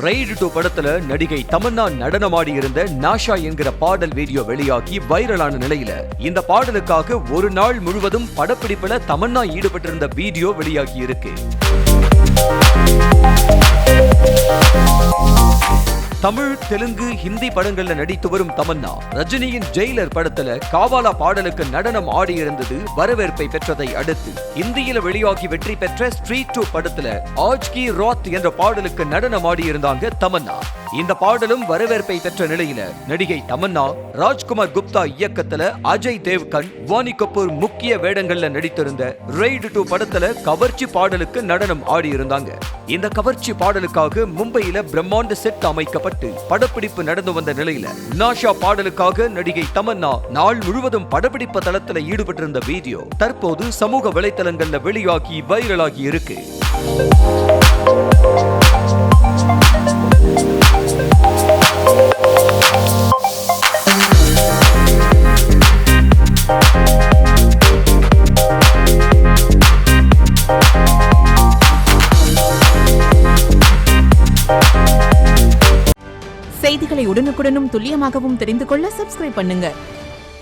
Raid 2 படத்துல நடிகை தமன்னா நடனமாடி இருந்த நாஷா என்கிற பாடல் வீடியோ வெளியாகி வைரலான நிலையில இந்த பாடலுக்காக ஒரு நாள் முழுவதும் படப்பிடிப்புல தமன்னா ஈடுபட்டிருந்த வீடியோ வெளியாகி இருக்கு. தமிழ், தெலுங்கு, ஹிந்தி படங்கள்ல நடித்து வரும் தமன்னா ரஜினியின் ஜெயிலர் படத்துல காவாலா பாடலுக்கு நடனம் ஆடியிருந்தது வரவேற்பை பெற்றதை அடுத்து இந்தியில வெளியாகி வெற்றி பெற்ற ஸ்ட்ரீட் 2 படத்துல ஆஜ் கி ராத் என்ற பாடலுக்கு நடனம் ஆடியிருந்தாங்க தமன்னா. இந்த பாடலும் வரவேற்பை பெற்ற நிலையில நடிகை தமன்னா ராஜ்குமார் குப்தா இயக்கத்துல அஜய் தேவ்கன், வாணி கபூர் முக்கிய வேடங்கள்ல நடித்திருந்த ரெய்டு 2 படத்துல கவர்ச்சி பாடலுக்கு நடனம் ஆடியிருந்தாங்க. இந்த கவர்ச்சி பாடலுக்காக மும்பையில பிரம்மாண்ட செட் அமைக்கப்பட்டு படப்பிடிப்பு நடந்து வந்த நிலையில நாஷா பாடலுக்காக நடிகை தமன்னா நாள் முழுவதும் படப்பிடிப்பு தளத்துல ஈடுபட்டிருந்த வீடியோ தற்போது சமூக வலைதளங்கள்ல வெளியாகி வைரலாகி இருக்கு. செய்திகளை உடனுக்குடனும் துல்லியமாகவும் தெரிந்து கொள்ள சப்ஸ்கிரைப் பண்ணுங்க.